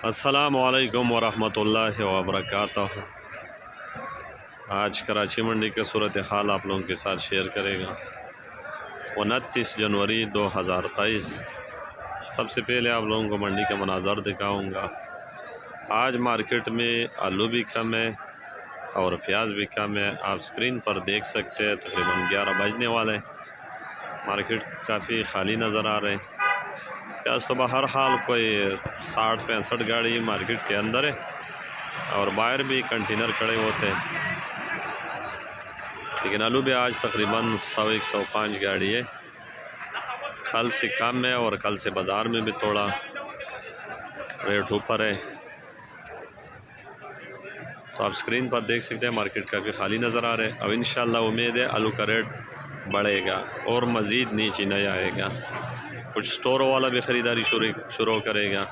السلام علیکم ورحمۃ اللہ وبرکاتہ۔ آج کراچی منڈی کے صورتحال آپ لوگوں کے ساتھ شیئر کرے گا۔ 29 جنوری 2023۔ سب سے پہلے آپ لوگوں کو منڈی کا مناظر دکھاؤں گا۔ آج مارکیٹ میں آلو بھی کم ہے اور پیاز بھی کم ہے۔ آپ سکرین پر دیکھ سکتے ہیں تقریباً 11 بجنے والے۔ مارکیٹ کافی خالی نظر آ رہے ہیں۔ پیاز تو بہرحال کوئی 60-65 گاڑی مارکیٹ کے اندر ہے اور باہر بھی کنٹینر کھڑے ہوتے ہیں، لیکن آلو بھی آج تقریباً 100-105 گاڑی ہے۔ کل سے کم ہے اور کل سے بازار میں بھی تھوڑا ریٹ اوپر ہے۔ تو آپ سکرین پر دیکھ سکتے ہیں مارکیٹ کافی خالی نظر آ رہے ہیں۔ اب انشاءاللہ امید ہے آلو کا ریٹ بڑھے گا اور مزید نیچے نہیں آئے گا۔ کچھ سٹوروں والا بھی خریداری شروع کرے گا۔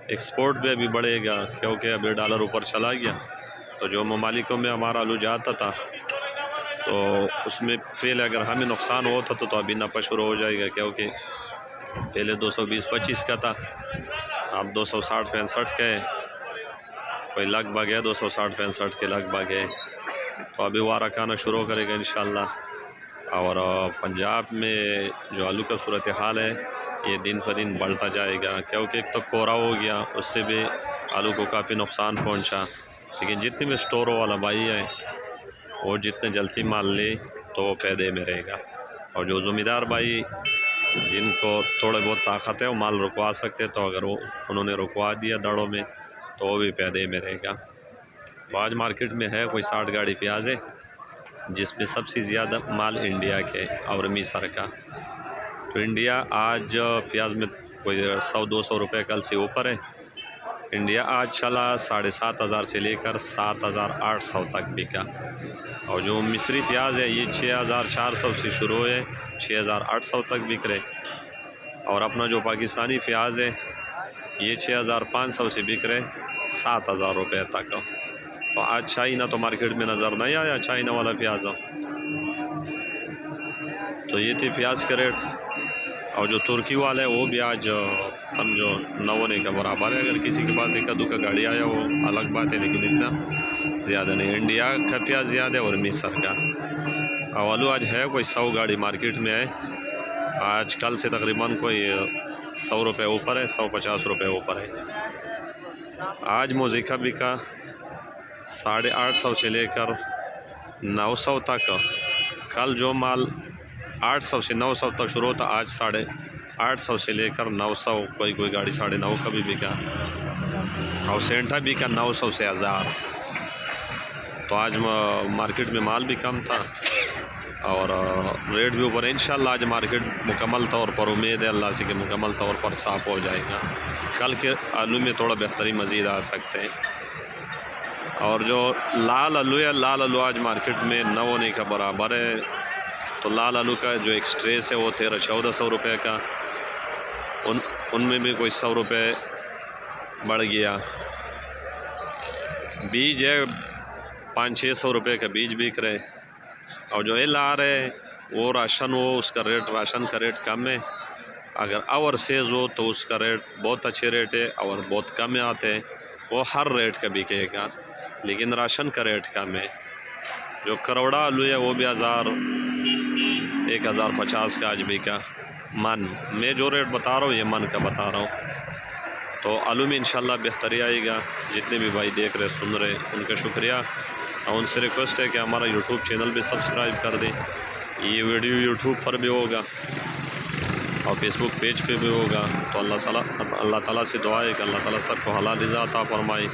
ایکسپورٹ بھی ابھی بڑھے گا کیونکہ ابھی ڈالر اوپر چلا گیا، تو جو ممالکوں میں ہمارا آلو جاتا تھا تو اس میں پہلے اگر ہمیں نقصان ہوتا تو ابھی نفع شروع ہو جائے گا، کیونکہ پہلے 220-25 کا تھا، اب 260-65 کا ہے، کوئی لگ بھگ ہے 260-65 کے لگ بھگ ہے۔ تو ابھی وارہ کھانا شروع کرے گا انشاءاللہ۔ اور پنجاب میں جو آلو کا صورتحال ہے یہ دن پر دن بڑھتا جائے گا، کیونکہ ایک تو کورا ہو گیا، اس سے بھی آلو کو کافی نقصان پہنچا۔ لیکن جتنے بھی سٹوروں والا بھائی ہیں وہ جتنے جلدی مال لے تو وہ پیدے میں رہے گا، اور جو زمیندار بھائی جن کو تھوڑے بہت طاقت ہے وہ مال رکوا سکتے، تو اگر انہوں نے رکوا دیا دڑوں میں تو وہ بھی پیدے میں رہے گا۔ تو آج مارکیٹ میں ہے کوئی 60 گاڑی پیاز ہے، جس میں سب سے زیادہ مال انڈیا کے اور مصر کا۔ تو انڈیا آج پیاز میں کوئی 100-200 روپے کل سے اوپر ہے۔ انڈیا آج چلا 7,500 سے لے کر 7,800 تک بکا، اور جو مصری پیاز ہے یہ 6,400 سے شروع ہے، 6,800 تک بک رہے۔ اور اپنا جو پاکستانی پیاز ہے یہ 6,500 سے بک رہے 7,000 روپے تک۔ تو آج چائنا تو مارکیٹ میں نظر نہیں آیا، چائنا والا پیاز۔ تو یہ تھی پیاز کا ریٹ، اور جو ترکی والا ہے وہ بھی آج سمجھو 9 کا برابر ہے۔ اگر کسی کے پاس ایک دو کا گاڑی آیا وہ الگ بات ہے، لیکن اتنا زیادہ نہیں۔ انڈیا کا پیاز زیادہ ہے اور مصر کا۔ اور آلو آج ہے کوئی 100 گاڑی مارکیٹ میں ہے، آج کل سے تقریباً کوئی 100 روپے اوپر ہے، 150 روپے اوپر ہے۔ آج موزیکا بکا 850 سے لے کر 900 تک۔ کل جو مال 800 سے 900 تک شروع تھا، آج 850 سے لے کر 900، کوئی گاڑی 950 کا بھی بکا، اور سینٹا بھی کا 900 سے 1000۔ تو آج مارکیٹ میں مال بھی کم تھا اور ریٹ بھی اوپر ہے۔ انشاءاللہ آج مارکیٹ مکمل طور پر امید ہے اللہ سے کہ مکمل طور پر صاف ہو جائے گا۔ کل کے آلو میں تھوڑا بہتری مزید آ سکتے ہیں۔ اور جو لال آلو ہے، لال آلو آج مارکیٹ میں 9 کا برابر ہے۔ تو لال آلو کا جو ایک سٹریس ہے وہ 1300-1400 روپے کا، ان میں بھی کوئی 100 روپے بڑھ گیا۔ بیج ہے 500-600 روپے کا بیج بک رہے، اور جو ایل آ رہے وہ راشن ہو اس کا ریٹ، راشن کا ریٹ کم ہے۔ اگر اوور سیز ہو تو اس کا ریٹ بہت اچھے ریٹ ہے، اور بہت کم آتے ہیں، وہ ہر ریٹ کا بکے گا، لیکن راشن کا ریٹ کم ہے۔ جو کروڑا آلو ہے وہ بھی 1,050 کا آج بکا من۔ میں جو ریٹ بتا رہا ہوں یہ من کا بتا رہا ہوں۔ تو آلو میں انشاءاللہ بہتری آئے گا۔ جتنے بھی بھائی دیکھ رہے سن رہے ان کا شکریہ، اور ان سے ریکویسٹ ہے کہ ہمارا یوٹیوب چینل بھی سبسکرائب کر دیں۔ یہ ویڈیو یوٹیوب پر بھی ہوگا اور فیس بک پیج پہ بھی ہوگا۔ تو اللہ تعالیٰ سے دعا ہے کہ اللہ تعالیٰ سب کو حلال رزق عطا فرمائے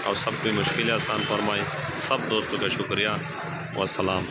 اور سب کی مشکلیں آسان فرمائے۔ سب دوستوں کا شکریہ، والسلام۔